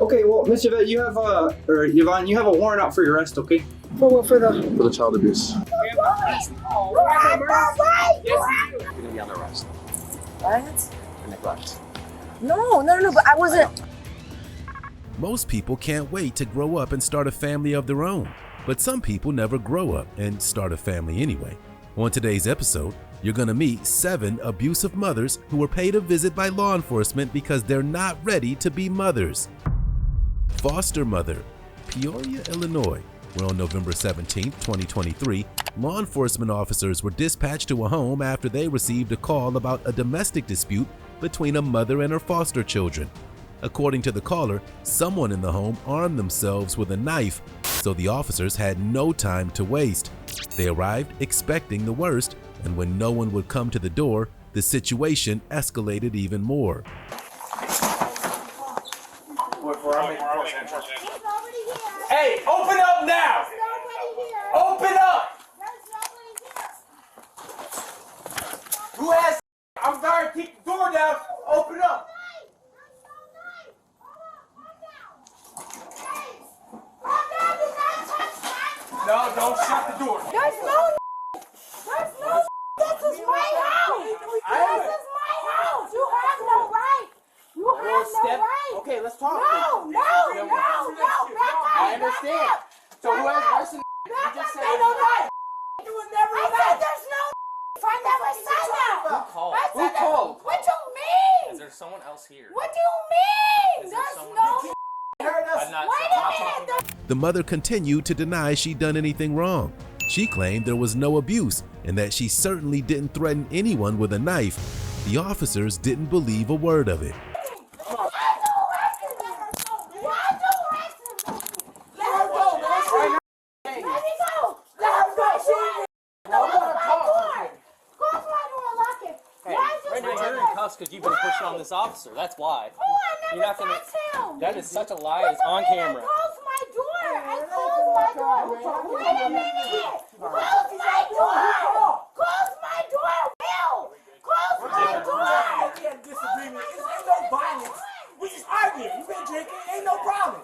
Okay, well, Miss Yvette, you have or Yvonne, you have a warrant out for your arrest, okay? For what? For the child abuse. You're gonna be under arrest what? for neglect. No, but I wasn't. Most people can't wait to grow up and start a family of their own, but some people never grow up and start a family anyway. On today's episode, you're gonna meet 7 abusive mothers who were paid a visit by law enforcement because they're not ready to be mothers. Foster mother, Peoria, Illinois, where on November 17, 2023, law enforcement officers were dispatched to a home after they received a call about a domestic dispute between a mother and her foster children. According to the caller, someone in the home armed themselves with a knife, so the officers had no time to waste. They arrived expecting the worst, and when no one would come to the door, the situation escalated even more. Hey, open up now! Open up! Who has? I'm sorry, keep the door down. Open up. No, don't shut the door. There's no. This is my house. This is my house. You have no right. You have no right. Okay, let's talk. No. Back up. I understand. So who has worse than you just said? No right. You was never. I said there's no. I never said that. Who called? Who called? What you mean? Is there someone else here? What do you mean? Is there There's someone- no. I'm not, Wait I'm not a minute. The mother continued to deny she'd done anything wrong. She claimed there was no abuse and that she certainly didn't threaten anyone with a knife. The officers didn't believe a word of it. Right now you're in cuffs because you've been pushing on this officer. That's why. You're not gonna. That is such a lie. It's on camera. Close my door. I closed my door. Wait a minute. Close my door. Close my door, Will. Close my door. We had a disagreement. Ain't no violence. We just arguing. You've been drinking. Ain't no problem.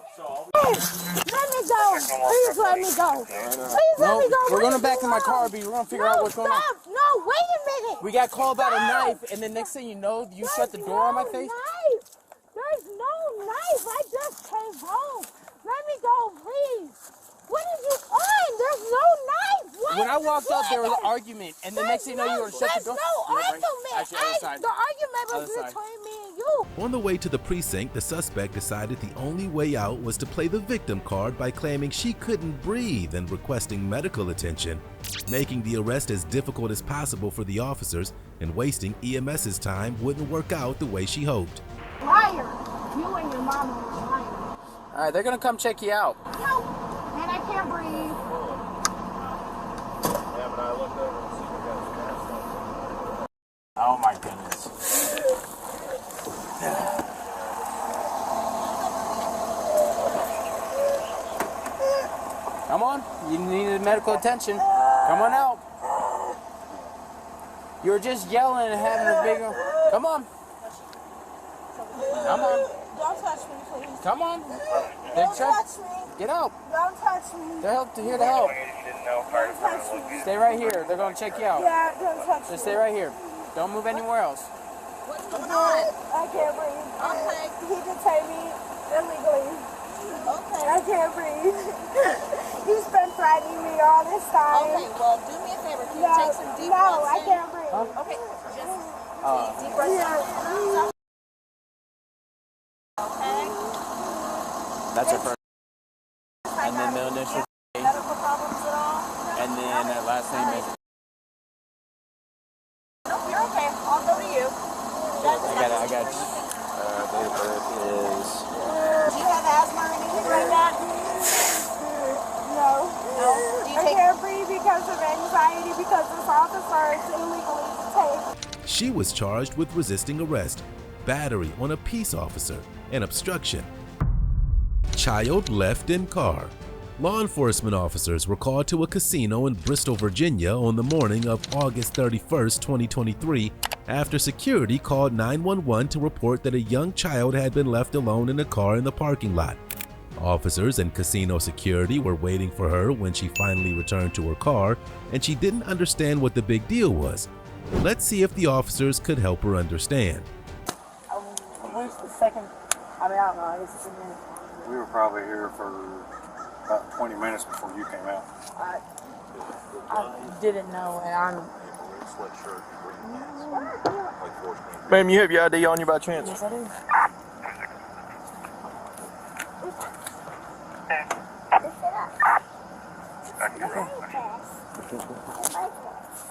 Let me go. Please let me go. Please let me go. We're going back to my car, B. We're going to figure out what's going on. Stop. No, wait a minute. We got called about a knife, and the next thing you know, you shut the door on my face? Knife. There's no knife. I just came home. Let me go, please. What are you on? There's no knife. What When I are you walked up, there was an doing? argument, and the next thing you know, you were shut the door. There's no argument. Actually, other side. The argument was Other side. between me and you. On the way to the precinct, the suspect decided the only way out was to play the victim card by claiming she couldn't breathe and requesting medical attention, making the arrest as difficult as possible for the officers and wasting EMS's time wouldn't work out the way she hoped. Liar. You and your mama are lying. All right, they're going to come check you out. No. And I can't breathe. Oh, my goodness. Come on. You needed medical attention. Come on out. You were just yelling and having a big... Come on. Come on. Don't touch me, please. Come on. Don't touch me. Get out. Don't touch me. They're here to help. Don't touch me. Stay right here. They're going to check you out. Yeah, don't touch me. Just stay right here. Don't move anywhere else. What's going on? I can't breathe. Okay. He detained me illegally. Okay. I can't breathe. He's been threatening me all this time. Okay, well, do me a favor. Can you take some deep No, breaths I in? can't breathe. Okay, just deep breaths in. Okay. That's her first. And then the initial. Medical problems at all? And then that last name is. Nope, you're okay. I'll go to you. I got it. Date of birth is. Do you have asthma or anything like that? No. No. Do you I take... can't breathe because of anxiety because this officer is illegally detained. She was charged with resisting arrest, battery on a peace officer, and obstruction. Child left in car. Law enforcement officers were called to a casino in Bristol, Virginia on the morning of August 31st, 2023, after security called 911 to report that a young child had been left alone in a car in the parking lot. Officers and casino security were waiting for her when she finally returned to her car, and she didn't understand what the big deal was. Let's see if the officers could help her understand. Where's the second? I mean, I don't know. I guess it's in there. We were probably here for about 20 minutes before you came out. I didn't know, and I'm. Ma'am, you have your ID on you by chance? Yes, I do.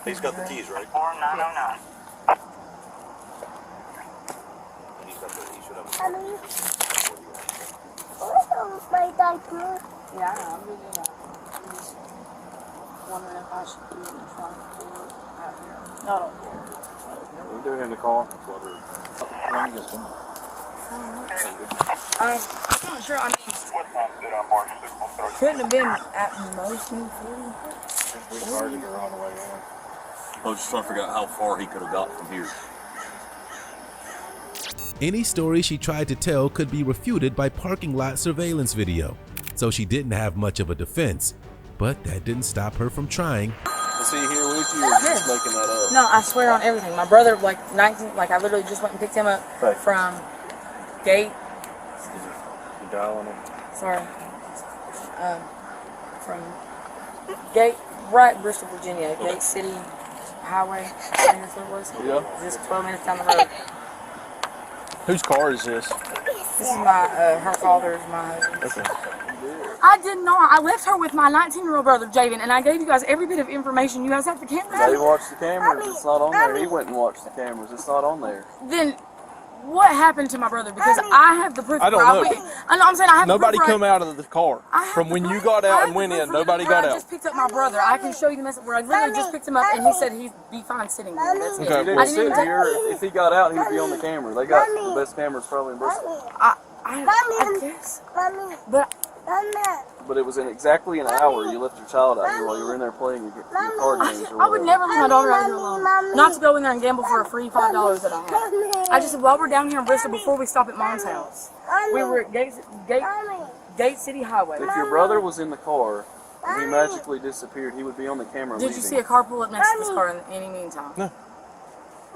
He's got the keys, right? 4909. He's got the, he should have. My diaper. Yeah, I know. I'm reading it. I'm just wondering if I should do it in front of the door out here. No, I don't care. We'll do it in the car. I'm not sure. I mean, couldn't have been at most 40. I was just trying to figure out how far he could have got from here. Any story she tried to tell could be refuted by parking lot surveillance video, so she didn't have much of a defense. But that didn't stop her from trying. Is he here with you or just making that up? No, I swear on everything. My brother, like 19, like I literally just went and picked him up from Gate. You dialing him? Sorry. From Gate, right, Bristol, Virginia. Gate City Highway. I think that's what it was. Yeah. Just 12 minutes down the road. Whose car is this? This is my, her father's, my husband's. Okay. I didn't know. I left her with my 19-year-old brother, Javen, and I gave you guys every bit of information. You guys have the camera? They watched the cameras. It's not on there. He went and watched the cameras. It's not on there. Then what happened to my brother? Because I have the proof. I don't know. I know. I'm saying I have Nobody the proof. come out of the car. From when you got out and went in, nobody got I out. just picked up my brother. I can show you the message where I literally just picked him up, and he said he'd be fine sitting there. That's it. Okay, I well, didn't sit even here. If he got out, he'd be on the camera. They got the best cameras probably in Bristol. I guess. But it was in exactly an hour you left your child out here while you were in there playing your card games or I would whatever. never leave my daughter out here alone. Not to go in there and gamble for a free $5 that I have. I just said, while we're down here in Bristol, before we stop at Mom's house, we were at Gate City Highway. If your brother was in the car and he magically disappeared, he would be on the camera Did leaving. you see a car pull up next to this car in any meantime? No.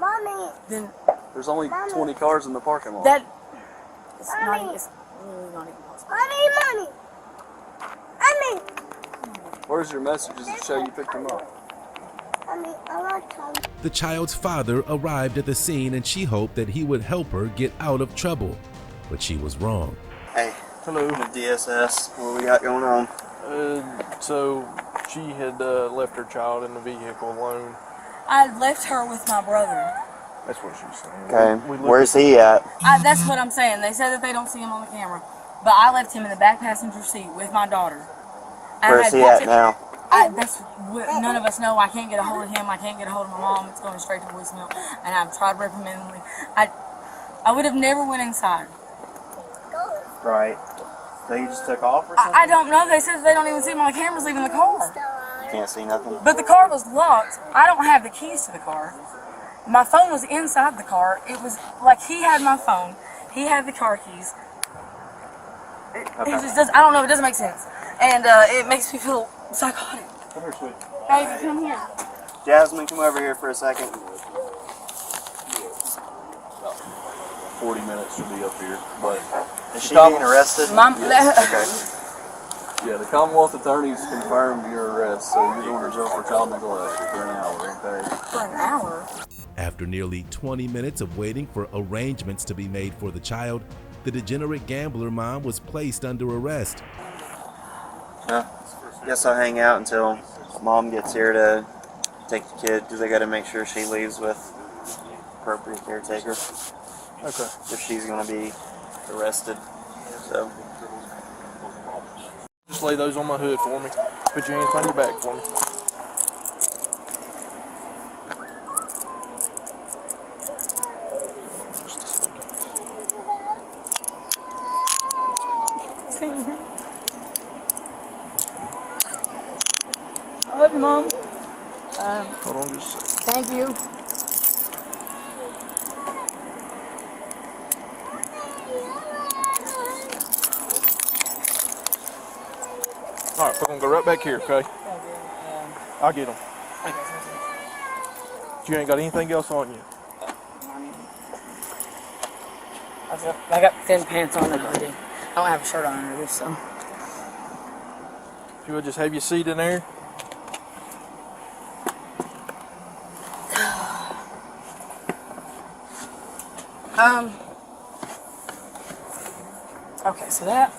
Mommy. Then There's only 20 cars in the parking lot. that it's not even, it's really not even possible. Mommy. Where's your messages that show you picked him up? Mommy, I want to. The child's father arrived at the scene and she hoped that he would help her get out of trouble, but she was wrong. Hey. Hello. DSS. What we got going on? So she had left her child in the vehicle alone. I left her with my brother. That's what she was saying. Okay. Where's he at? That's what I'm saying. They said that they don't see him on the camera, but I left him in the back passenger seat with my daughter. Where's he at now? That's what none of us know. I can't get a hold of him. I can't get a hold of my mom. It's going straight to voicemail, and I've tried reprimanding. I would have never went inside. Right. So you just took off or something? I don't know. They said they don't even see him on the cameras leaving the car. You can't see nothing? But the car was locked. I don't have the keys to the car. My phone was inside the car. It was like he had my phone. He had the car keys. It just does. I don't know. It doesn't make sense, and it makes me feel psychotic. Come here, sweet. Hey, come here. Jasmine, come over here for a second. 40 minutes to be up here, but is she being arrested? Yes. Okay. Yeah, the Commonwealth attorneys confirmed your arrest, so you're going to jail for child neglect for an hour. Okay. For an hour. After nearly 20 minutes of waiting for arrangements to be made for the child, the degenerate gambler mom was placed under arrest. Guess I'll hang out until Mom gets here to take the kid, because I got to make sure she leaves with appropriate caretaker. Okay. If she's going to be arrested. So. Just lay those on my hood for me. Put your hands on your back for me. you, Mom. Hold on just a second. Thank you. All right, we're gonna go right back here, okay? I'll get them. You ain't got anything else on you? I got thin pants on already. I don't have a shirt on under this, so. You would just have your seat in there? Okay, so that.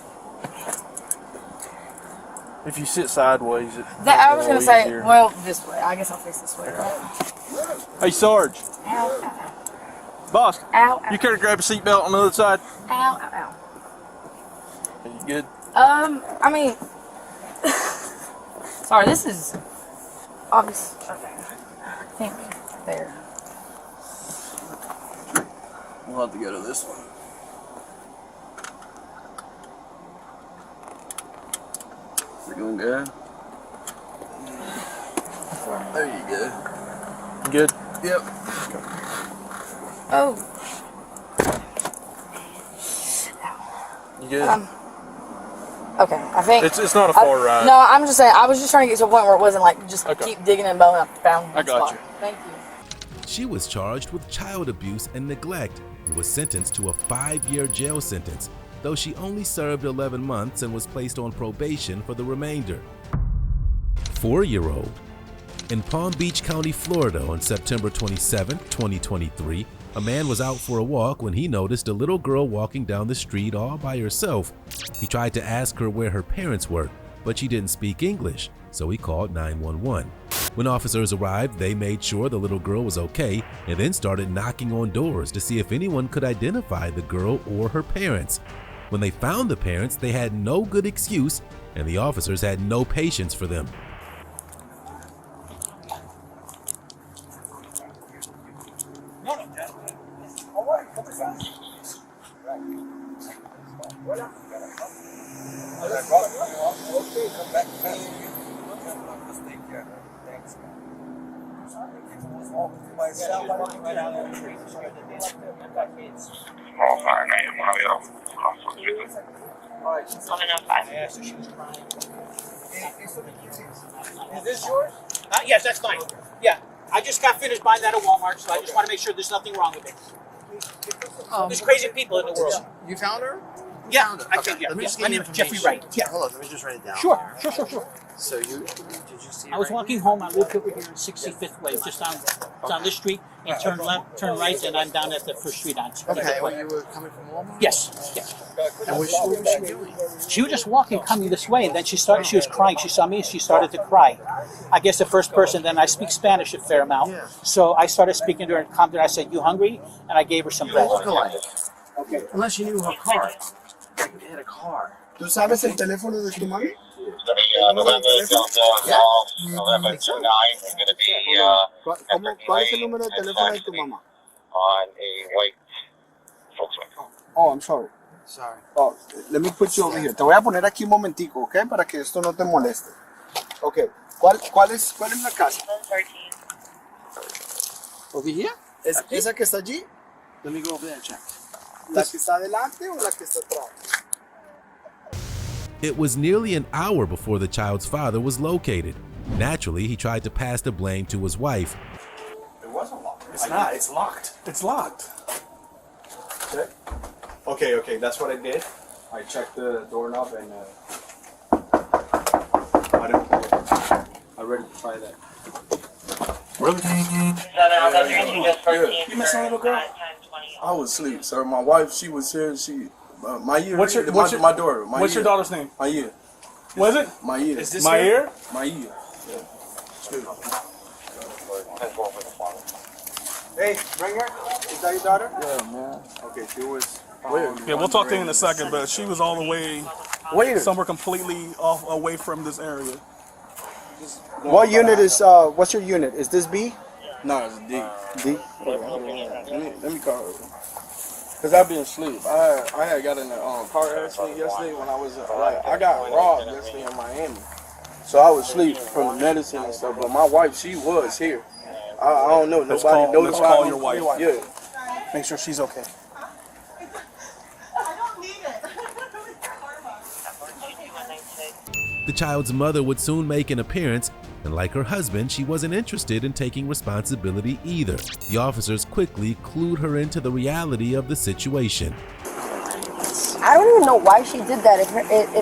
If you sit sideways, I was gonna say, well, this way. I guess I'll face this way, right? Hey, Sarge. Ow, ow, Boss. ow. Ow, You care to grab a seatbelt on the other side? ow, ow, ow. Are you good? I mean, sorry, this is obvious. Okay, I think there. We'll have to go to this one. We're going good. There you go. Good? Yep. Oh. You good? Okay, I think it's not a far ride. No, I'm just saying. I was just trying to get to a point where it wasn't like just keep digging and bowing up found. I got you. Thank you. She was charged with child abuse and neglect and was sentenced to a 5-year jail sentence, though she only served 11 months and was placed on probation for the remainder. 4-year-old. In Palm Beach County, Florida, on September 27, 2023, a man was out for a walk when he noticed a little girl walking down the street all by herself. He tried to ask her where her parents were, but she didn't speak English, so he called 911. When officers arrived, they made sure the little girl was okay and then started knocking on doors to see if anyone could identify the girl or her parents. When they found the parents, they had no good excuse, and the officers had no patience for them. Is this yours? Yes, that's fine. Yeah, I just got finished buying that at Walmart, so I just want to make sure there's nothing wrong with it. There's crazy people in the world. You found her? Yeah, I think, yeah. My name is Jeffrey Wright. Yeah. Hold on, let me just write it down. Sure. So did you see I was walking home. I lived over here in 65th Way, just on this street, and turn left, turn right, and I'm down at the first street on. Okay, well, you were coming from Walmart? Yes. And what was she doing? She was just walking, coming this way, and then she was crying. She saw me, and she started to cry. I guess the first person, then I speak Spanish a fair amount, so I started speaking to her and calmed her. I said, "You hungry?" And I gave her some bread. Okay. Unless you knew her car. You had a car. ¿Tú sabes el teléfono de tu mami? ¿Cuál es el número de teléfono de tu mamá? On a white Volkswagen. Oh, I'm sorry. Sorry. Oh, let me put you over here. Te voy a poner aquí un momentico, ¿ok? Para que esto no te moleste. Ok. ¿Cuál es la casa? Over here? ¿Esa que está allí? Let me go over there and check. ¿La que está adelante o la que está atrás? It was nearly an hour before the child's father was located. Naturally, he tried to pass the blame to his wife. It wasn't locked. It's not. It's locked. It's locked. Okay, that's what I did. I checked the doorknob and I'm ready to try that. Really? You missing a little girl? I was asleep, sir. My wife, she was here. Maya. What's your daughter? What's your daughter's name? Maya. Was it? Maya. Is this Maya? Maya. Yeah. Excuse me. Hey, Ringer, is that your daughter? Yeah, man. Okay, she was. Yeah, we'll talk to you in a second, but she was all the way somewhere completely off away from this area. What unit is? What's your unit? Is this B? No, it's D. D. Let me call her. Cause I've been asleep. I had got in a car accident yesterday when I was I got robbed yesterday in Miami. So I was asleep from the medicine and stuff. But my wife, she was here. I don't know. Let's Nobody call notified me. your wife. Yeah. Make sure she's okay. The child's mother would soon make an appearance, and like her husband, she wasn't interested in taking responsibility either. The officers quickly clued her into the reality of the situation. I don't even know why she did that if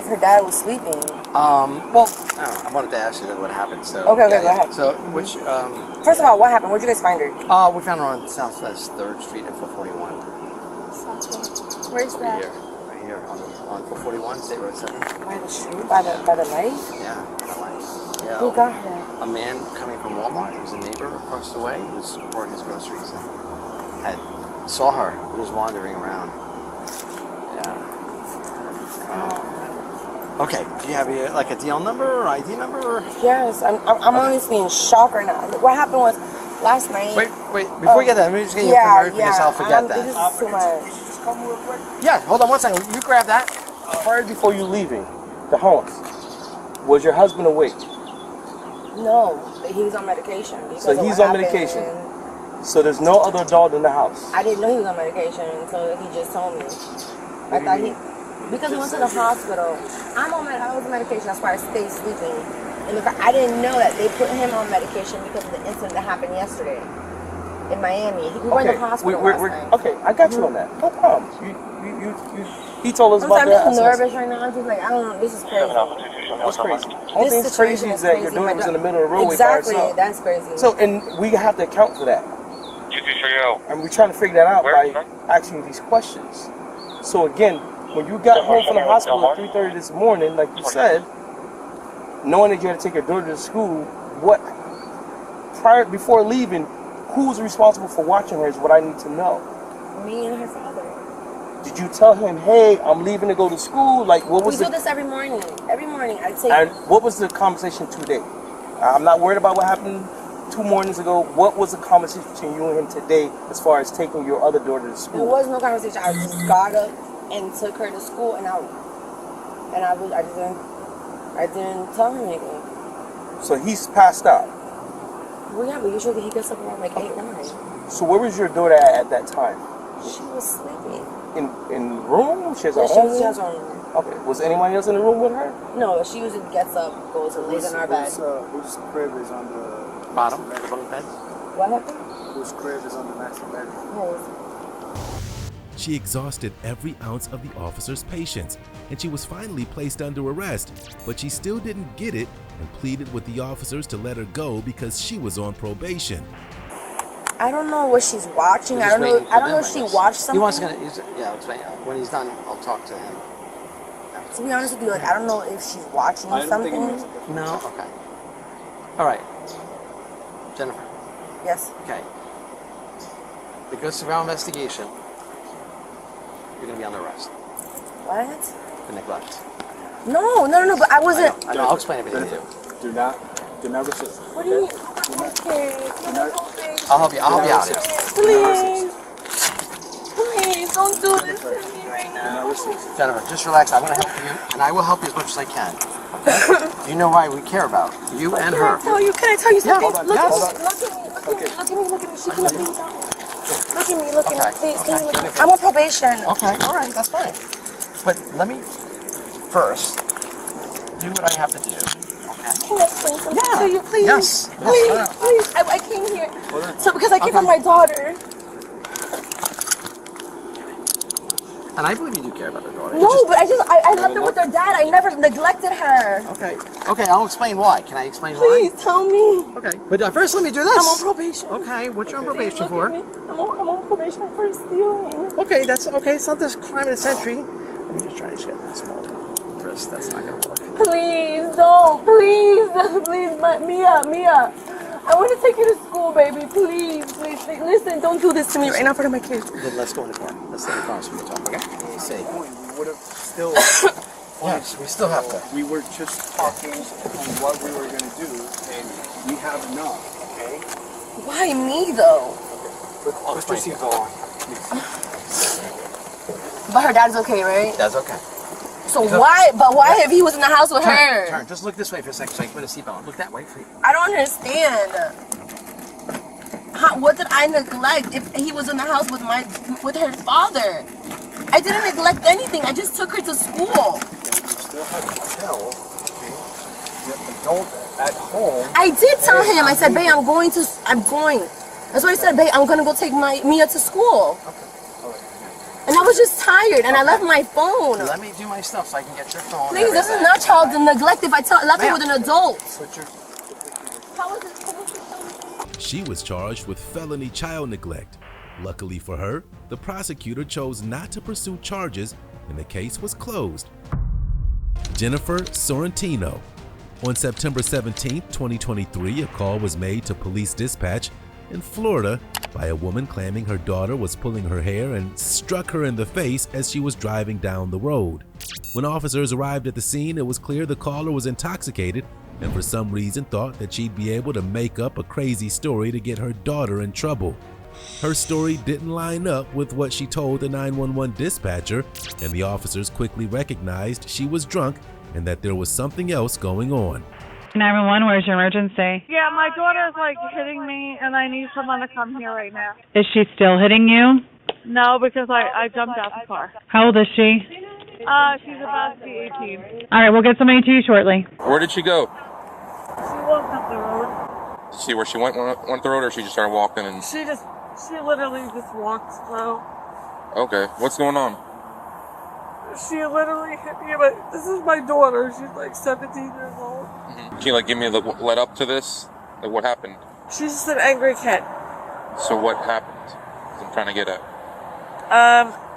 her dad was sleeping. Well, I wanted to ask you what happened. So Okay, go ahead. So which First of all, what happened? Where'd you guys find her? we found her on Southwest 3rd Street at 441. Where's that? Right here on 441, State Road 7. By the street? By the light? Yeah, the light. Yeah. Who got her? A man coming from Walmart. He was a neighbor across the way. He was pouring his groceries and saw her. He was wandering around. Yeah. Okay. Do you have a DL number or ID number? Or? Yes, I'm honestly in shock right now. What happened was last night. Wait. Before we get that, let me just get you from because I'll forget that. This is too much. Yeah. Hold on one second. You grab that. Prior before you leaving the house, was your husband awake? No, he was on medication. So he's on medication. So there's no other adult in the house. I didn't know he was on medication until he just told me. I thought because we went to the hospital. I was on medication. That's why I stayed sleeping. And I didn't know that they put him on medication because of the incident that happened yesterday in Miami. We went to the hospital last night. Okay, I got you on that. No problem. He told us about that. I'm just nervous right now. I'm just like, I don't know. This is crazy. What's crazy? Only thing's crazy is that your daughter was in the middle of the roadway by herself. Exactly, that's crazy. So, and we have to account for that. And we're trying to figure that out by asking these questions. So again, when you got home from the hospital at 3:30 this morning, like you said, knowing that you had to take your daughter to school, before leaving, who's responsible for watching her is what I need to know. Me and her father. Did you tell him, hey, I'm leaving to go to school? Like, what was We do this every morning. Every morning I take. And what was the conversation today? I'm not worried about what happened 2 mornings ago. What was the conversation between you and him today as far as taking your other daughter to school? There was no conversation. I just got up and took her to school, and I didn't tell him anything. So he's passed out. Well, yeah, but usually he gets up around like 8, 9. So where was your daughter at that time? She was sleeping. In room? She has her own room? She has her own room. Okay. Was anybody else in the room with her? No, she usually gets up, goes and lays in our bed. Whose crib is on the bottom bed? What happened? Whose crib is on the master bed? She exhausted every ounce of the officer's patience, and she was finally placed under arrest, but she still didn't get it and pleaded with the officers to let her go because she was on probation. I don't know what she's watching. I don't know if she watched something. He wants to when he's done, I'll talk to him. To be honest with you, I don't know if she's watching something. No? Okay. All right. Jennifer. Yes. Okay. Because of our investigation, you're going to be under arrest. What? For neglect. No, but I wasn't. I know, I'll explain everything to you. Do not resist. What do you mean? Okay. I'll help you out here. Please, don't do this to me right now. Jennifer, just relax. I'm going to help you, and I will help you as much as I can. You know why we care about you and her. Can I tell you something? Yeah, Look at me. She can look at me. Look at me. Please, can you look at me? I'm on probation. Okay, all right, that's fine. But let me first do what I have to do. Can I explain something to you, please? Yes. Please. I came here. So because I came from my daughter. And I believe you do care about her daughter. No, but I left her with her dad. I never neglected her. Okay, I'll explain why. Can I explain why? Please tell me. Okay, but first let me do this. I'm on probation. Okay, what you on probation for? I'm on probation for stealing. Okay, that's okay. It's not this crime of the century. Let me just try to get that small wrist. That's not gonna work. Please don't. Please, Mia. I want to take you to school, baby. Please. Listen, don't do this to me right now in front of my kids. Then let's go in the car. Let's take the car so we can talk, okay? See. We would have still... Yes, we still have to. We were just talking on what we were going to do, and we have enough, okay? Why me, though? Let's just go on. But her dad's okay, right? That's okay. So why? But why if he was in the house with her? Turn. Just look this way for a second so I can put a seatbelt on. Look that way for you. I don't understand. What did I neglect if he was in the house with her father? I didn't neglect anything. I just took her to school. You still have to tell the adult at home. I did tell him. I said, babe, I'm going. That's why I said, babe, I'm going to go take Mia to school. And I was just tired, and I left my phone. Let me do my stuff so I can get your phone. Please, this is not child neglect if I left it with an adult. She was charged with felony child neglect. Luckily for her, the prosecutor chose not to pursue charges and the case was closed. Jennifer Sorrentino. On September 17, 2023, a call was made to police dispatch in Florida by a woman claiming her daughter was pulling her hair and struck her in the face as she was driving down the road. When officers arrived at the scene, it was clear the caller was intoxicated and for some reason thought that she'd be able to make up a crazy story to get her daughter in trouble. Her story didn't line up with what she told the 911 dispatcher, and the officers quickly recognized she was drunk and that there was something else going on. 911, where's your emergency? Yeah, my daughter's like hitting me, and I need someone to come here right now. Is she still hitting you? No, because I jumped out the car. How old is she? She's about to be 18. All right, we'll get somebody to you shortly. Where did she go? She walked up the road. Did you see where she went the road, or she just started walking? And She literally just walked slow. okay, what's going on? She literally hit me, but this is my daughter. She's like 17 years old. Can you like give me the led up to this? Like what happened? She's just an angry kid. So what happened? I'm trying to get at.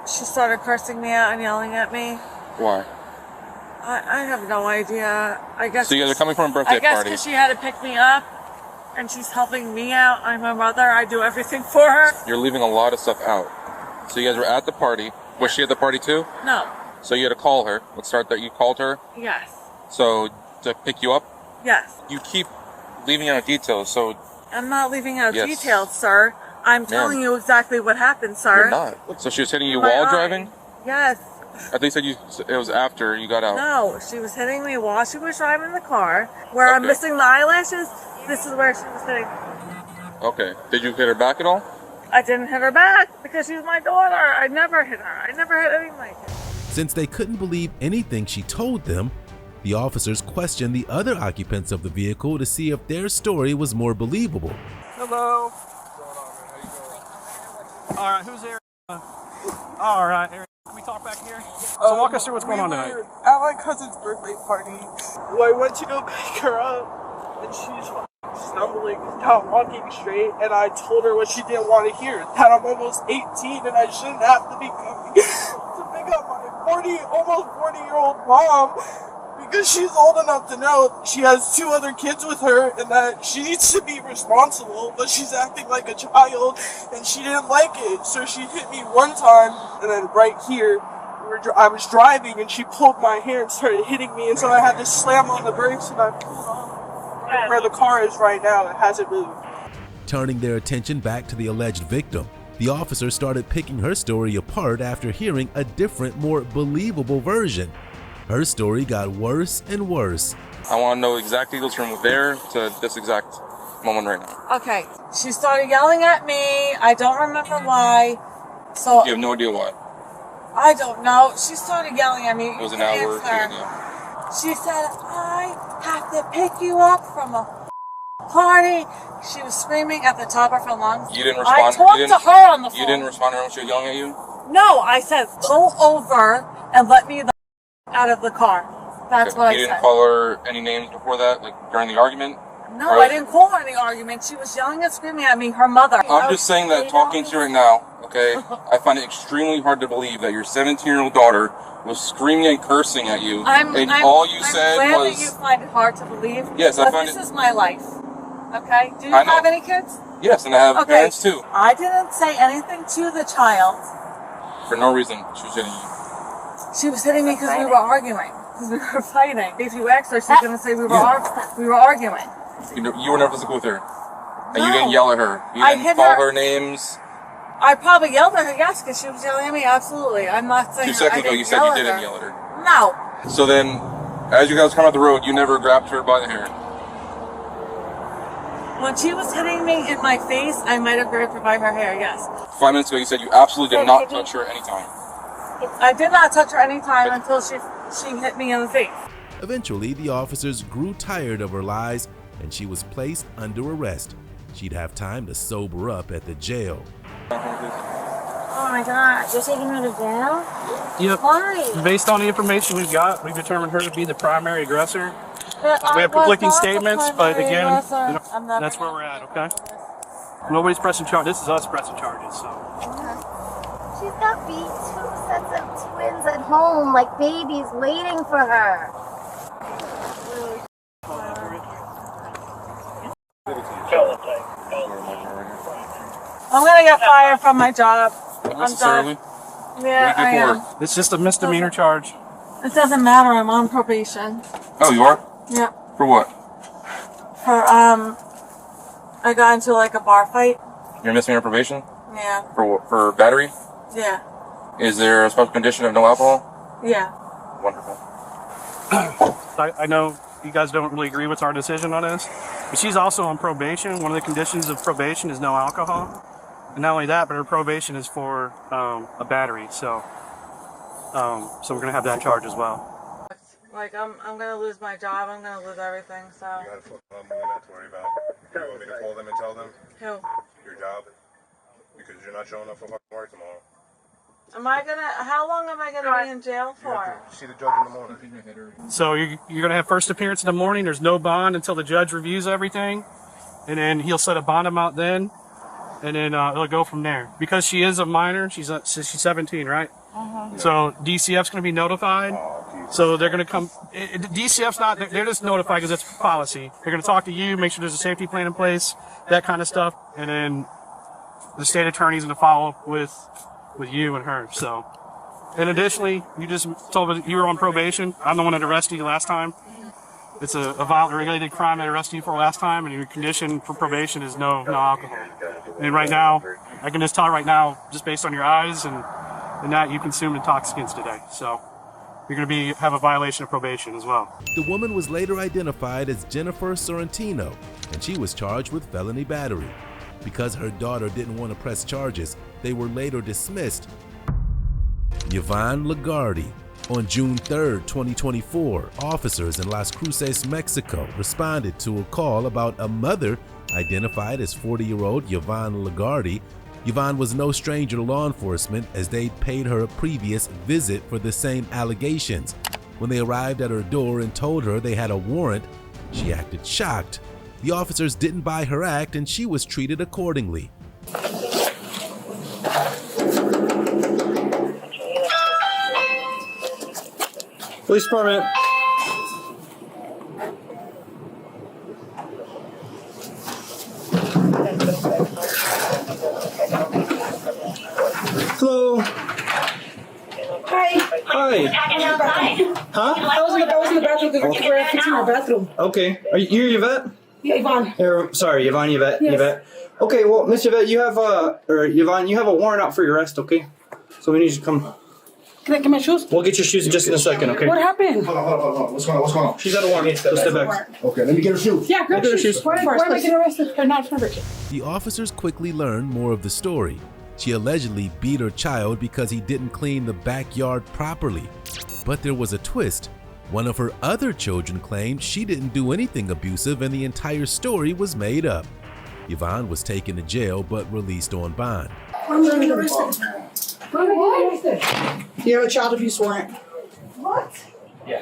She started cursing me out and yelling at me. Why? I have no idea. I guess. So you guys are coming from a birthday I guess party. because she had to pick me up, and she's helping me out. I'm her mother. I do everything for her. You're leaving a lot of stuff out. So you guys were at the party. Was she at the party too? No. So you had to call her. Let's start that. You called her. Yes. So to pick you up. Yes. You keep leaving out details. So I'm not leaving out Yes. details, sir. I'm telling you exactly what happened, sir. you're not. So she was hitting you My while eye. driving. Yes. I think you said it was after you got out. No, she was hitting me while she was driving the car. Where I'm missing the eyelashes, this is where she was hitting me. Okay. Did you hit her back at all? I didn't hit her back because she's my daughter. I never hit her. I never hit anything like it. Since they couldn't believe anything she told them, the officers questioned the other occupants of the vehicle to see if their story was more believable. Hello. All right, who's there? All right, Aaron, can we talk back here? So walk us through what's going on tonight. At my cousin's birthday party, I went to go pick her up, and she's stumbling, not walking straight, and I told her what she didn't want to hear, that I'm almost 18 and I shouldn't have to be coming to pick up my almost 40-year-old mom, because she's old enough to know she has 2 other kids with her and that she needs to be responsible, but she's acting like a child and she didn't like it. So she hit me one time, and then right here, I was driving and she pulled my hair and started hitting me, and so I had to slam on the brakes and I pulled off. Where the car is right now, it hasn't moved. Turning their attention back to the alleged victim, the officer started picking her story apart after hearing a different, more believable version. Her story got worse and worse. I want to know exact details from there to this exact moment right now. Okay, she started yelling at me. I don't remember why. So You have no idea why. I don't know. She started yelling at me. It was an hour or 2 ago. She said, I have to pick you up from a party. She was screaming at the top of her lungs. You didn't respond. I talked to her on the phone. You didn't respond to her when she was yelling at you? No, I said, go over and let me the out of the car. That's what I said. You didn't call her any names before that, like during the argument? No, I didn't call her any argument. She was yelling and screaming at me, her mother. I'm just saying that talking to you right now, okay, I find it extremely hard to believe that your 17-year-old daughter was screaming and cursing at you, and all you said I'm glad was... that you find it hard to believe. Yes, I but find this it... is my life. Okay? Do you I know. have any kids? Yes, and I have parents too. I didn't say anything to the child. For no reason, she was hitting you. She was hitting me because we were arguing. Because we were fighting. If you asked her, she's going to say we were arguing. You were never physical with her. And you didn't yell at her. You didn't call her names. I probably yelled at her, yes, because she was yelling at me, absolutely. I'm not saying 2 seconds ago you said you didn't yell at her. No. So then, as you guys come out the road, you never grabbed her by the hair. When she was hitting me in my face, I might have grabbed her by her hair, yes. 5 minutes ago, you said you absolutely did not touch her anytime. I did not touch her anytime until she hit me in the face. Eventually, the officers grew tired of her lies and she was placed under arrest. She'd have time to sober up at the jail. Oh my God, you're taking her to jail? Yep. Why? Based on the information we've got, we've determined her to be the primary aggressor. But We have conflicting statements, but primary again, aggressor. that's where we're at, okay? Nobody's pressing charges. This is us pressing charges, so. She's got two sets of twins at home, like babies waiting for her. I'm gonna get fired from my job. I'm done. Yeah, I am. It's just a misdemeanor charge. It doesn't matter. I'm on probation. Oh, you are? Yeah. For what? For I got into like a bar fight. You're missing your probation? Yeah. For battery? Yeah. Is there a special condition of no alcohol? Yeah. Wonderful. I know you guys don't really agree with our decision on this, but she's also on probation. One of the conditions of probation is no alcohol. And not only that, but her probation is for a battery, so we're gonna have that charge as well. Like I'm gonna lose my job. I'm gonna lose everything. So. You gotta put them not to worry about. You want me to call them and tell them? Who? Your job, because you're not showing up for work tomorrow. Am I gonna? How long am I gonna be in jail for? See the judge in the morning. So you're gonna have first appearance in the morning. There's no bond until the judge reviews everything, and then he'll set a bond amount then, and then it'll go from there. Because she is a minor, she's 17, right? So DCF's going to be notified. So they're going to come. DCF's not. They're just notified because it's policy. They're going to talk to you, make sure there's a safety plan in place, that kind of stuff, and then the state attorney's going to follow up with you and her. So, and additionally, you just told me you were on probation. I'm the one that arrested you last time. It's a violent regulated crime that I arrested you for last time, and your condition for probation is no alcohol. And right now, I can just tell right now, just based on your eyes and that you consumed intoxicants today. So you're going to have a violation of probation as well. The woman was later identified as Jennifer Sorrentino, and she was charged with felony battery. Because her daughter didn't want to press charges, they were later dismissed. Yvonne Lagarde. On June 3, 2024, officers in Las Cruces, Mexico responded to a call about a mother identified as 40-year-old Yvonne Lagarde. Yvonne was no stranger to law enforcement as they'd paid her a previous visit for the same allegations. When they arrived at her door and told her they had a warrant, she acted shocked. The officers didn't buy her act and she was treated accordingly. Police department. Hello. Hi. Hi. Huh? I was in the bathroom because we're fixing our bathroom. Okay. You're Yvette? Yeah, Yvonne. Sorry, Yvonne, Yvette. Yes. Yvette. Okay, well, Miss Yvette, you have Yvonne, you have a warrant out for your arrest, okay? So we need you to come. Can I get my shoes? We'll get your shoes in just in a second, okay? What happened? Hold on. What's going on? She's got a warrant. Go step back. Okay, let me get her shoes. Yeah, grab Get her shoes. shoes. Why am I getting arrested? They're not for Richard. The officers quickly learned more of the story. She allegedly beat her child because he didn't clean the backyard properly. But there was a twist. One of her other children claimed she didn't do anything abusive and the entire story was made up. Yvonne was taken to jail but released on bond. I'm getting arrested. You have a child abuse warrant. What? Yeah.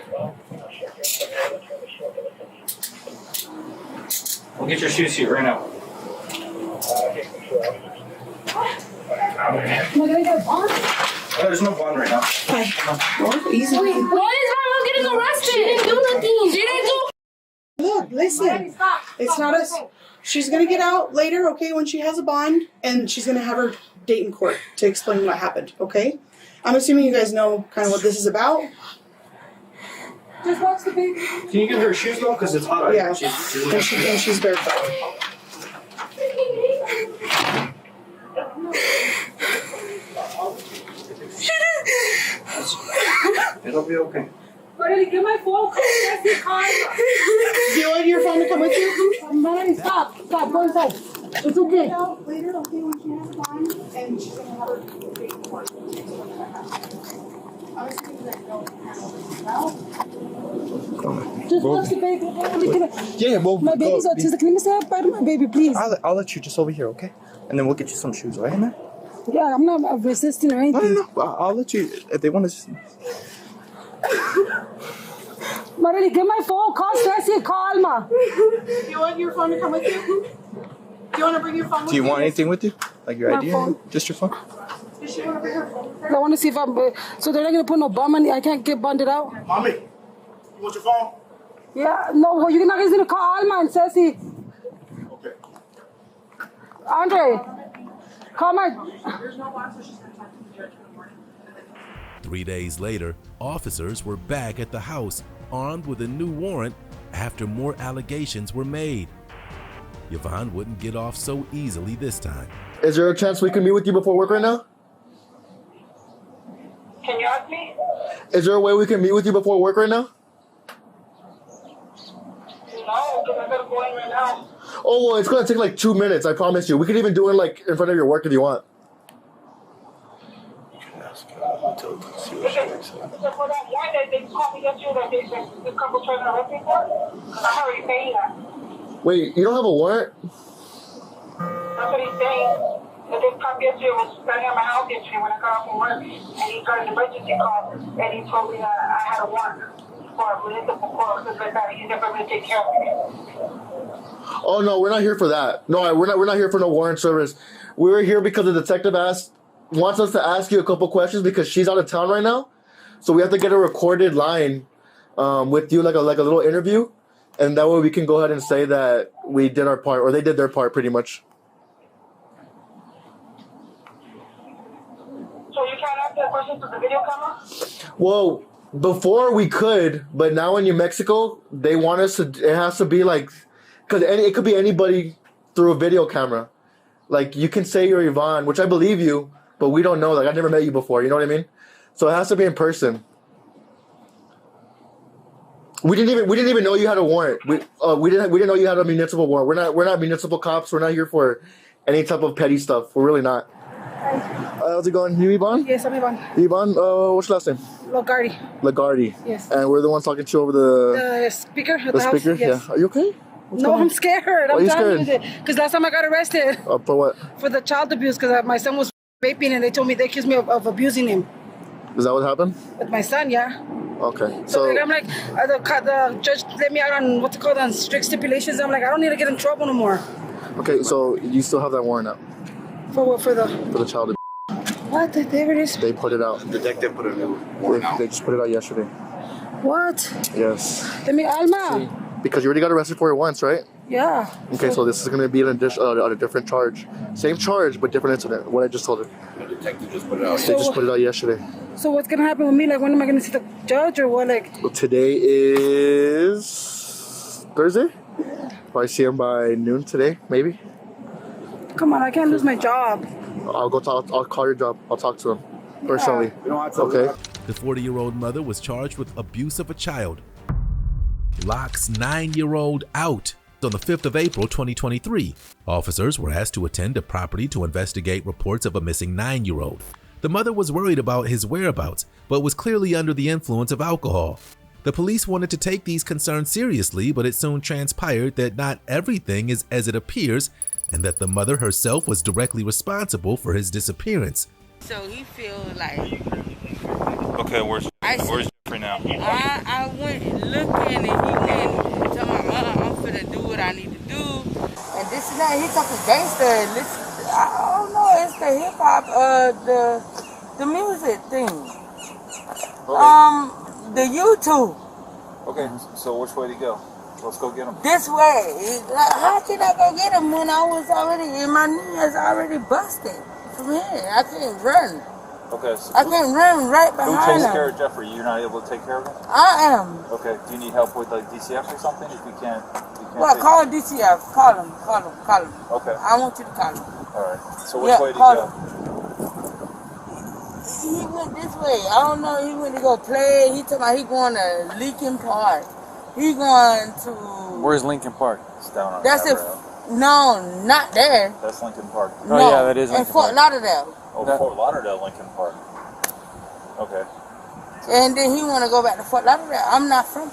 We'll get your shoes here right now. Am I gonna get a bond? There's no bond right now. Easy. Wait, why is my mom getting arrested? She didn't do nothing. She didn't do. Look, listen. It's not us. She's gonna get out later, okay, when she has a bond, and she's gonna have her date in court to explain what happened, okay? I'm assuming you guys know kind of what this is about. Just watch the baby. Can you get her shoes though? Because it's hot out Yeah, here. and she's barefoot. It'll be okay. Marley, get my phone. Do you want your phone to come with you? Marley, stop. Stop. Go inside. It's okay. Later, okay, when she has time, and she's gonna have her date in court. I was thinking that Just watch the baby. Yeah, well, My baby's autistic. Let me say hi bye to my baby, please. I'll let you just over here, okay? And then we'll get you some shoes, alright, man? Yeah, I'm not resisting or anything. No. I'll let you, if they want to... Marley, get my phone. Call Stacy. Calma. Do you want your phone to come with you? Do you want to bring your phone with you? Do you want anything with you? Like your My ID? phone. Just your phone? Does she want to bring her phone? I want to see if I'm... So they're not going to put no bum on me. I can't get bonded out. Mommy, you want your phone? Yeah, no, well, you're not going to call Alma and Ceci. Okay. Andre, call my... 3 days later, officers were back at the house, armed with a new warrant after more allegations were made. Yvonne wouldn't get off so easily this time. Is there a chance we can meet with you before work right now? Can you ask me? Is there a way we can meet with you before work right now? No, because I gotta go in right now. Oh, well, it's gonna take like 2 minutes, I promise you. We could even do it like in front of your work if you want. So for that one that they called me yesterday that the couple trying to arrest me for, I'm already paying that. Wait, you don't have a warrant? That's what he's saying. That this cop yesterday was standing at my house yesterday when I got off from work, and he got an emergency call, and he told me that I had a warrant for a municipal court, because like that, he's never going to take care of me. Oh no, we're not here for that. No, we're not here for no warrant service. We're here because the detective wants us to ask you a couple questions because she's out of town right now. So we have to get a recorded line with you, like a little interview, and that way we can go ahead and say that we did our part, or they did their part, pretty much. So you can't answer the questions with the video camera? Well, before we could, but now in New Mexico, they want us to. It has to be like, because it could be anybody through a video camera. Like you can say you're Yvonne, which I believe you, but we don't know. Like I've never met you before. You know what I mean? So it has to be in person. We didn't even know you had a warrant. We didn't know you had a municipal warrant. We're not municipal cops. We're not here for any type of petty stuff. We're really not. How's it going? You Yvonne? Yes, I'm Yvonne. Yvonne, what's your last name? Lagardi. Lagardi. Yes. And we're the ones talking to you over the speaker at the the house? speaker. Yes. Yeah. Are you okay? What's No, going on? I'm scared. Why are you I'm scared? Because last time I got arrested For what? for the child abuse, because my son was vaping and they accused me of abusing him. Is that what happened? With my son, yeah. Okay. So like, I'm like, the judge let me out on what's it called, on strict stipulations. I'm like, I don't need to get in trouble no more. Okay, so you still have that warrant out For what? For the child abuse. what? There it is. They put it out. The detective put a new warrant out. They just put it out yesterday. What? Yes. Let me, Alma. Because you already got arrested for it once, right? Yeah. Okay, so this is going to be a different charge. Same charge, but different incident. What I just told her. The detective just put it out. They just put it out yesterday. So what's gonna happen with me? Like, when am I gonna see the judge or what? Like, Well, today is Thursday. Probably see him by noon today, maybe. come on, I can't lose my job. I'll call your job. I'll talk to him personally. Okay. The 40-year-old mother was charged with abuse of a child. Locks 9-year-old out. On the 5th of April 2023, officers were asked to attend a property to investigate reports of a missing 9-year-old. The mother was worried about his whereabouts, but was clearly under the influence of alcohol. The police wanted to take these concerns seriously, but it soon transpired that not everything is as it appears, and that the mother herself was directly responsible for his disappearance. So he feel like Okay, where's Jeffrey now? I went looking and he went to my mom, I'm finna do what I need to do. And this and that, he talking gangster. Listen, I don't know, it's the hip hop, the music thing. The YouTube. Okay, so which way to go? Let's go get him. This way. How can I go get him when I was already, my knee is already busted from here? I can't run. Okay, so I can't run right who behind takes him. care of Jeffrey? You're not able to take care of him? I am. Okay, do you need help with like DCF or something? If you can't Well, take call DCF. Call him. Okay. I want you to call him. Alright. So which way to call go? him. he went this way. I don't know. He went to go play. He told me he going to Lincoln Park. He going to. Where's Lincoln Park? It's down on That's it. No, not there. That's Lincoln Park. No, Oh yeah, that is Lincoln in Fort Park. Lauderdale. Oh, Fort Lauderdale, Lincoln Park. Okay. And then he want to go back to Fort Lauderdale. I'm not from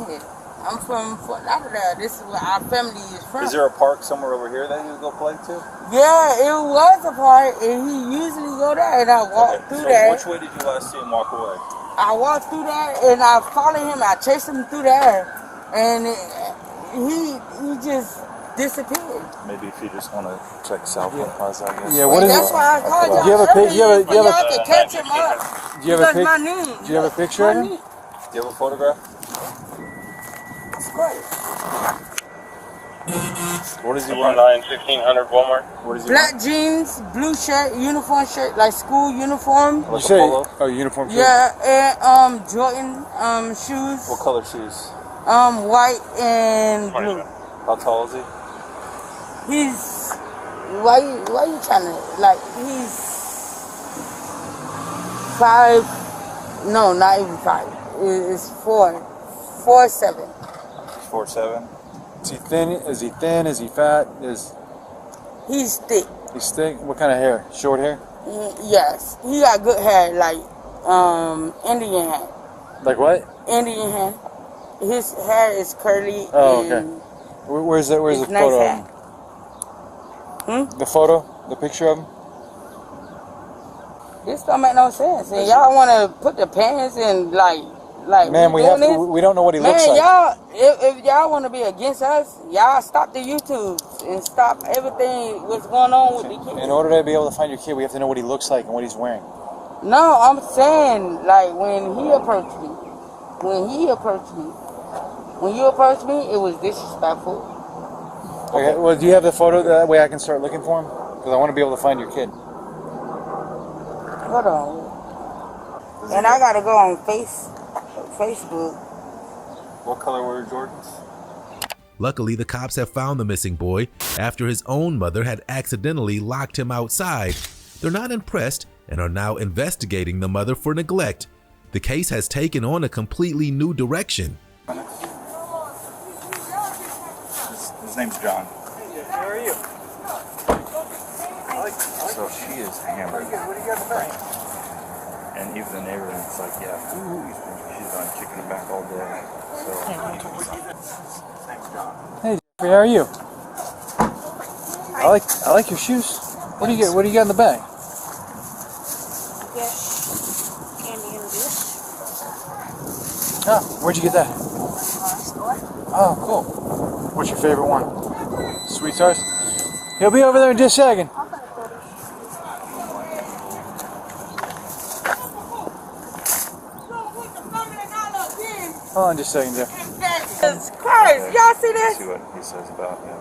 here. I'm from Fort Lauderdale. This is where our family is from. Is there a park somewhere over here that you would go play to? Yeah, it was a park, and he usually go there, and I walk through there. Which way did you last see him walk away? I walked through there, and I followed him. I chased him through there, and he just disappeared. Maybe if you just want to check cell phone calls, I guess. Yeah, what is that's why I called y'all. Do you have a pic? Y'all can catch him up. Do you have a pic? My name. Do you have a picture of him? Do you have a photograph? Of course. What is he wearing? 1600 Walmart. What is he Black jeans, blue shirt, uniform shirt, like school uniform. Like you say, oh, uniform shirt? Yeah, and Jordan shoes. What color shoes? White and blue. How tall is he? He's why you trying to like he's 5? No, not even 5. It's 4'7". 4'7". Is he thin? Is he thin? Is he fat? He's thick. He's thick. What kind of hair? Short hair? Yes, he got good hair, like Indian hair. Like what? Indian hair. His hair is curly. Oh, and okay. Where's the nice photo hair. of him? The photo? The picture of him? This don't make no sense. And y'all want to put the pants and like. Man, we don't know what he looks like. Y'all, if y'all want to be against us, y'all stop the YouTube and stop everything what's going on with the kids. In order to be able to find your kid, we have to know what he looks like and what he's wearing. No, I'm saying like when he approached me, when you approached me, it was disrespectful. Okay. Well, do you have the photo? That way I can start looking for him? Because I want to be able to find your kid. Hold on. And I gotta go on Facebook. What color were your Jordans? Luckily, the cops have found the missing boy after his own mother had accidentally locked him outside. They're not impressed and are now investigating the mother for neglect. The case has taken on a completely new direction. His name's John. How are you? So she is hammered. And even the neighborhood's like, yeah, she's on kicking him back all day. So, hey, Jeffrey, how are you? I like your shoes. What do you get? What do you got in the bag? Candy and dish. Oh, where'd you get that? Store. Oh, cool. What's your favorite one? Sweet Stars? He'll be over there in just a second. Hold on just a second, Jeff. Jesus Christ, y'all see this? See what he says about him.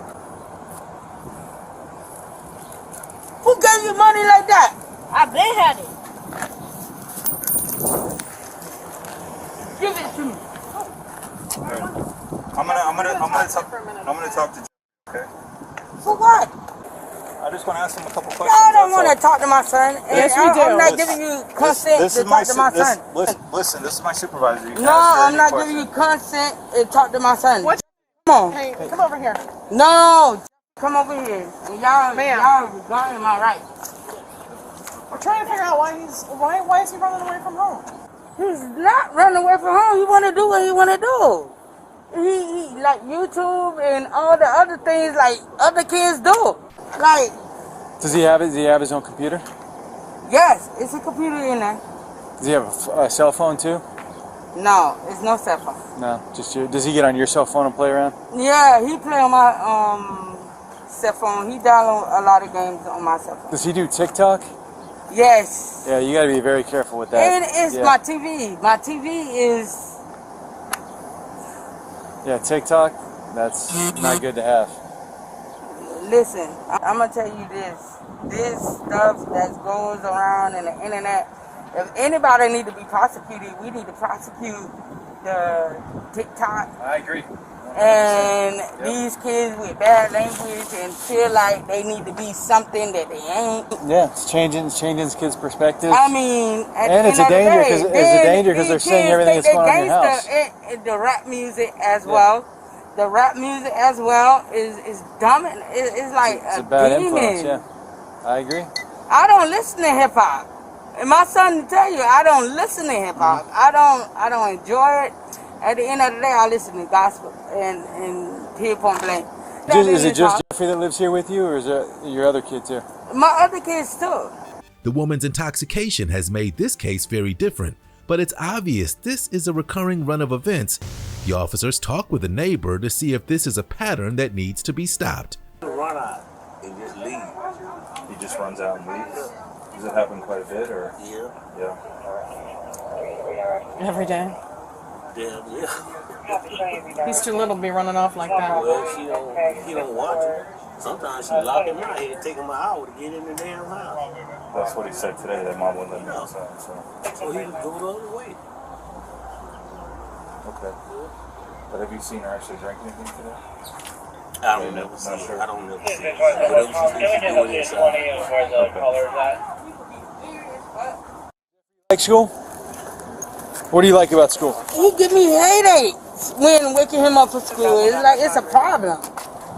Who gave you money like that? I been had it. Give it to me. I'm gonna talk to Jeff, okay? For what? I just want to ask him a couple questions. Y'all don't want to talk to my son. Yes, and we do. I'm not giving you consent to talk to my son. Listen, this is my supervisor. You can No, ask her I'm any not question. giving you consent to talk to my son. What? Come on. Hey, come over here. No, come over here. Y'all regarding my rights. We're trying to figure out why is he running away from home? He's not running away from home. He want to do what he want to do. He like YouTube and all the other things like other kids do. Like, Does he have his own computer? yes, it's a computer in there. Does he have a cell phone too? No, it's no cell phone. No, just your. Does he get on your cell phone and play around? Yeah, he play on my cell phone. He download a lot of games on my cell phone. Does he do TikTok? Yes. Yeah, you gotta be very careful with that. And it's my TV. My TV is. Yeah, TikTok. That's not good to have. Listen, I'm gonna tell you this. This stuff that goes around in the internet. If anybody need to be prosecuted, we need to prosecute the TikTok. I agree, 100%. And these kids with bad language and feel like they need to be something that they ain't. Yeah, it's changing kids' perspectives. I mean, and it's a danger because they're saying everything that's going on in your house. The rap music as well. The rap music as well is dominant. It's like it's a bad demon. influence. Yeah, I agree. I don't listen to hip hop. And my son will tell you, I don't listen to hip hop. I don't enjoy it. At the end of the day, I listen to gospel and P point blank. Is it just Jeffrey that lives here with you, or is there your other kids too? My other kids too. The woman's intoxication has made this case very different, but it's obvious this is a recurring run of events. The officers talk with a neighbor to see if this is a pattern that needs to be stopped. Run out and just leave. He just runs out and leaves. Does it happen quite a bit, or? Yeah. Every day. Damn, yeah. He's too little to be running off like that. Well, he don't watch it. Sometimes she lock him out. It'll take him an hour to get in the damn house. That's what he said today, that mom wouldn't let him outside. So he would go the other way. Okay. But have you seen her actually drink anything today? I don't know. Sure. I don't know. Whatever she's Like school? What do you like about school? He give me headaches when waking him up for school. It's like it's a problem.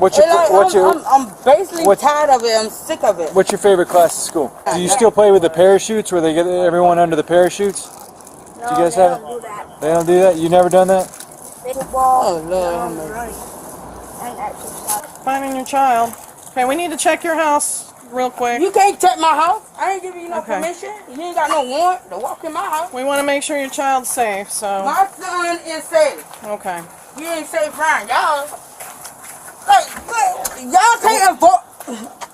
I'm basically tired of it. I'm sick of it. What's your favorite class at school? Do you still play with the parachutes where they get everyone under the parachutes? Do you guys have it? They don't do that? You never done that? Oh, Lord. Finding your child. Okay, we need to check your house real quick. You can't check my house. I ain't giving you no permission. You ain't got no warrant to walk in my house. We want to make sure your child's safe, so. My son is safe. Okay. You ain't safe, Brian. Y'all can't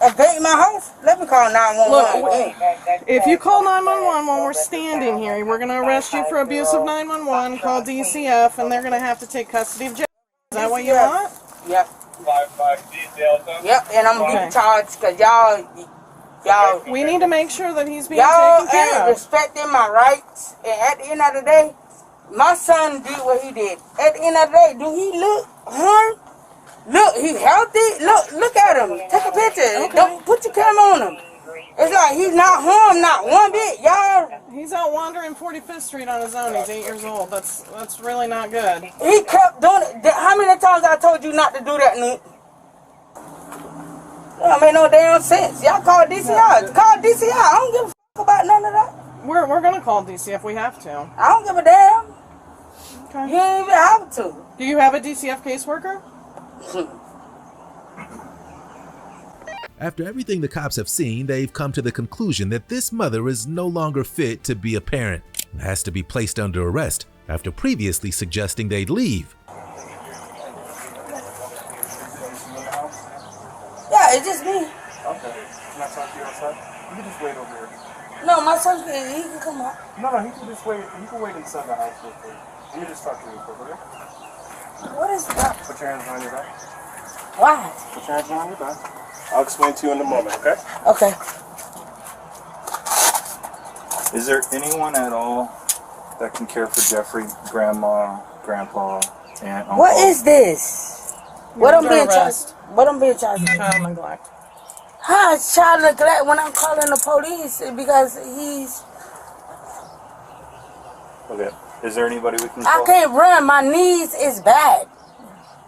invade my house. Let me call 911. Look, if you call 911 when we're standing here, we're going to arrest you for abusive 911, call DCF, and they're going to have to take custody of Jeff. Is that what you want? Yep. Yep, and I'm getting charged because y'all. We need to make sure that he's being taken care ain't of. Respecting my rights, and at the end of the day, my son did what he did. At the end of the day, do he look harmed? Look, he healthy. Look at him. Take a picture. Don't put your camera on him. It's like he's not harmed, not one bit, y'all. He's out wandering 45th Street on his own. He's 8 years old. That's really not good. He kept doing it. How many times I told you not to do that, Nick? That made no damn sense. Y'all call DCI. Call DCI. I don't give a fuck about none of that. We're gonna call DCF if we have to. I don't give a damn. Okay. You ain't even have to. Do you have a DCF caseworker? After everything the cops have seen, they've come to the conclusion that this mother is no longer fit to be a parent and has to be placed under arrest after previously suggesting they'd leave. Yeah, it's just me. Okay. Can I talk to you outside? You can just wait over here. No, my son, he can come out. No, he can just wait. He can wait inside the house real quick. You can just talk to me real quick, okay? What is that? Put your hands behind your back. Why? Put your hands behind your back. I'll explain to you in a moment, okay? Okay. Is there anyone at all that can care for Jeffrey? Grandma, grandpa, aunt, uncle? What is this? What I'm being charged? What I'm being charged? Child neglect. How is child neglect when I'm calling the police because he's... Okay. Is there anybody we can call? I can't run. My knees is bad.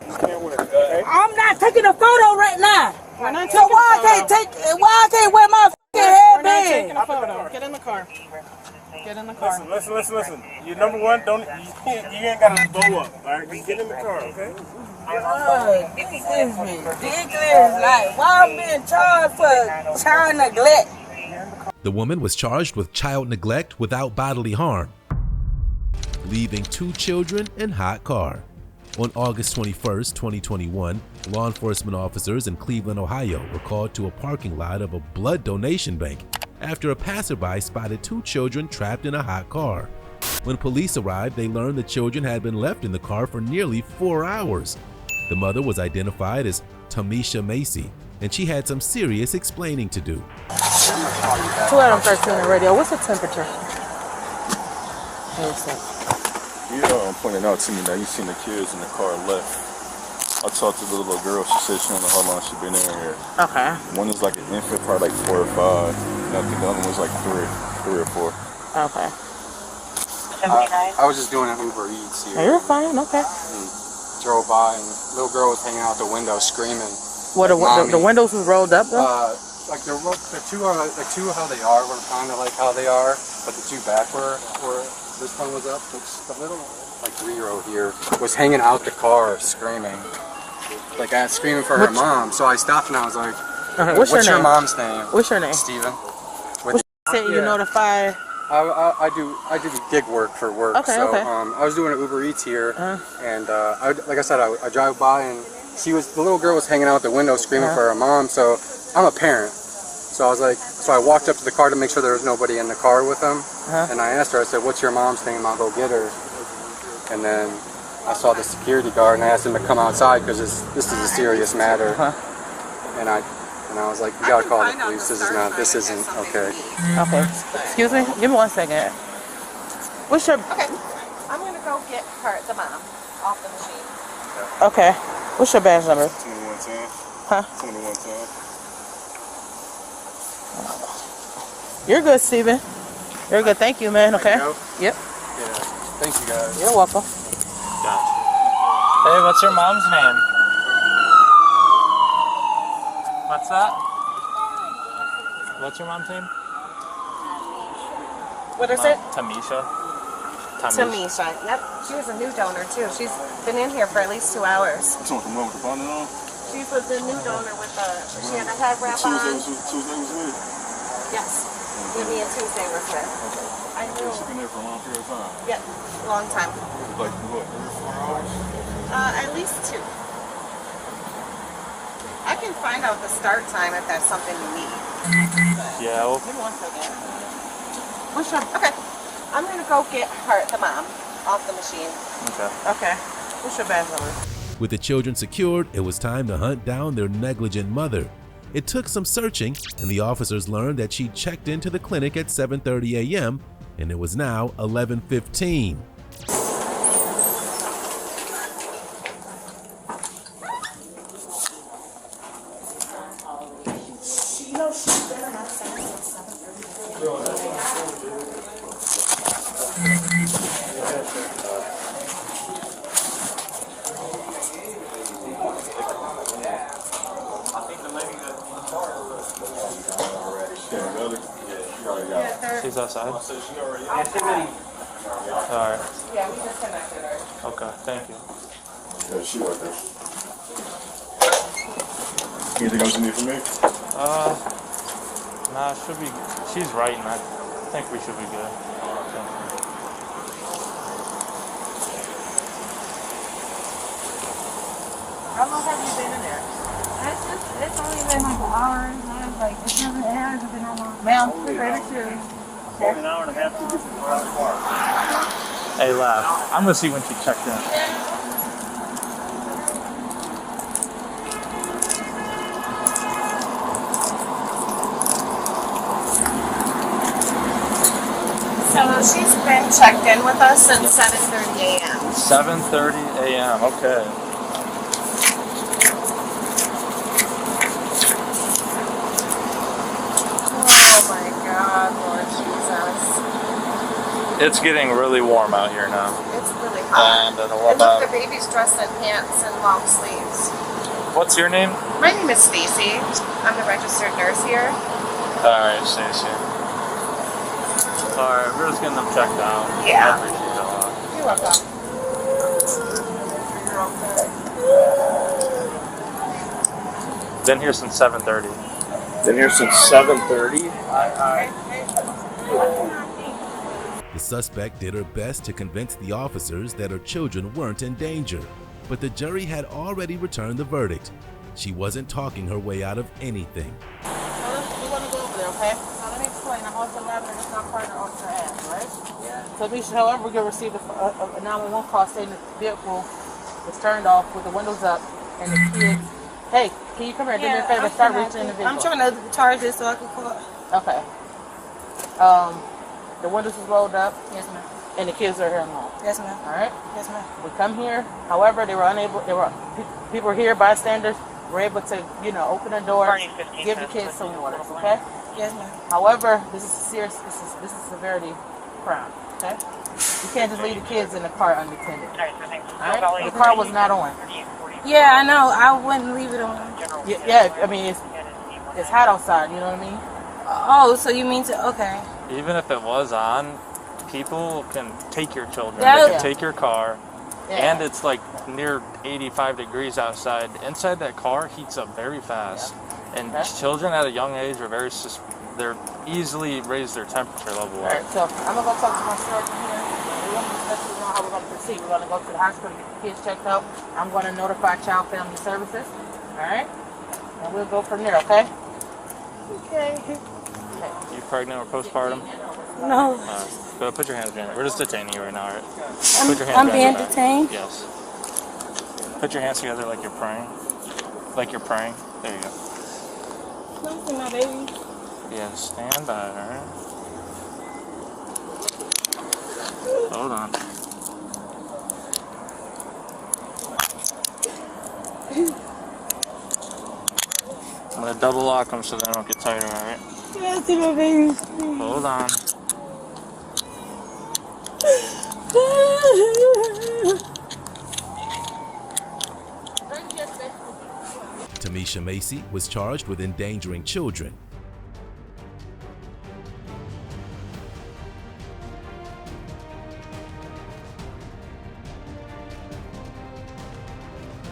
I'm not taking a photo right now. We're not so taking why a photo. I can't wear my fucking We're not headband? taking a photo. Get in the car. Get in the car. Listen. You number one, you ain't gotta blow up. All right, just get in the car, okay? This is ridiculous. Like, why I'm being charged for child neglect? The woman was charged with child neglect without bodily harm, leaving 2 children in hot car. On August 21st, 2021, law enforcement officers in Cleveland, Ohio were called to a parking lot of a blood donation bank after a passerby spotted 2 children trapped in a hot car. When police arrived, they learned the children had been left in the car for nearly 4 hours. The mother was identified as Tamisha Macy, and she had some serious explaining to do. 2 Adam 13 on the radio. What's the temperature? You pointed out to me that you seen the kids in the car left. I talked to the little girl. She said she don't know how long she been in here. Okay. One is like an infant, probably like 4 or 5. And I think the other one was like 3 or 4. Okay. I was just doing an Uber Eats here. You're fine. Okay. And drove by, and the little girl was hanging out the window screaming. What the windows was rolled up though? Like the two are like the two how they are were kind of like how they are, but the two back were this one was up. The little like 3-year-old here was hanging out the car screaming, like screaming for her mom. So I stopped and I was like, What's your name? Mom's name? What's your name? Steven. You notify. I do gig work for work. Okay, so okay. I was doing an Uber Eats here, and like I said, I drive by and the little girl was hanging out the window screaming for her mom. So I'm a parent, so I walked up to the car to make sure there was nobody in the car with them, and I asked her. I said, "What's your mom's name? I'll go get her." And then I saw the security guard and I asked him to come outside because this is a serious matter. And I was like, "You gotta call the police. This isn't okay." Okay. Excuse me. Give me 1 second. What's your? Okay. I'm gonna go get her, the mom, off the machine. Okay. What's your badge number? 2110. Huh? 2110. You're good, Steven. You're good. Thank you, man. Okay. Yep. Yeah. Thank you, guys. You're welcome. Gotcha. Hey, what's your mom's name? What's that? What's your mom's name? What is it? Tamisha. Tamisha. Yep. She was a new donor too. She's been in here for at least 2 hours. What's the one with the bonnet on? She was the new donor with the. She had a head wrap on. Tuesday was with? Yes. Me and Tuesday was with. Okay. I knew. She's been there for a long period of time? Yep. Long time. Like what, every 4 hours? At least 2. I can find out the start time if that's something you need. Yeah, well. Give me 1 second. What's your? Okay. I'm gonna go get her, the mom, off the machine. Okay. Okay. What's your badge number? With the children secured, it was time to hunt down their negligent mother. It took some searching, and the officers learned that she checked into the clinic at 7:30 a.m., and it was now 11:15. She's outside? Alright. Yeah, we just connected her. Okay, thank you. Yeah, she right there. Anything else you need from me? Nah, it should be. She's writing. I think we should be good. How long have you been in there? It's only been like an hour and a half. Like, it hasn't been that long. Ma'am, ready to. An hour and a half. Hey, Lav, I'm gonna see when she checked in. So she's been checked in with us since 7:30 a.m. 7:30 a.m. Okay. Oh my God, Lord Jesus. It's getting really warm out here now. It's really hot. And And look, the baby's dressed in pants and long sleeves. what's your name? My name is Stacy. I'm the registered nurse here. Alright, Stacey. Alright, we're just getting them checked out. Yeah. I appreciate it a lot. You're welcome. Been here since 7:30. Been here since 7:30. The suspect did her best to convince the officers that her children weren't in danger, but the jury had already returned the verdict. She wasn't talking her way out of anything. We want to go over there, okay? Now let me explain. I'm also grabbing it's not part of Officer Ash, right? Yeah. So we should, however, we can receive a 911 call stating that the vehicle was turned off with the windows up and the kids. Hey, can you come here? Do me a favor. Start reaching in the vehicle. I'm trying to charge it so I can call. Okay. The windows is rolled up. Yes, ma'am. And the kids are here alone. Yes, ma'am. All right. Yes, ma'am. We come here. However, they were unable. They were people here, bystanders, were able to, you know, open the door, give the kids some water, okay? Yes, ma'am. However, this is serious. This is severity crime, okay? You can't just leave the kids in the car unattended. All right? The car was not on. Yeah, I know. I wouldn't leave it on. Yeah, I mean, it's hot outside, you know what I mean? Oh, so you mean to, okay. Even if it was on, people can take your children, That- they can take your car, and it's like near 85 degrees outside. Inside that car heats up very fast, and children at a young age are they're easily raise their temperature level All up. right, so I'm going to go talk to my sergeant here. We're going to discuss how we're going to proceed. We're going to go to the hospital, get the kids checked out. I'm going to notify Child Family Services, all right? And we'll go from there, okay? Okay. You pregnant or postpartum? No. Go put your hands behind. We're just detaining you right now, right? I'm- Put your hands I'm behind being your back. detained? Yes. Put your hands together like you're praying. Like you're praying. There you go. Don't see my baby. Yeah, stand by, alright? Hold on. I'm gonna double lock them so they don't get tighter, alright? Don't see my baby. Hold on. Tamisha Macy was charged with endangering children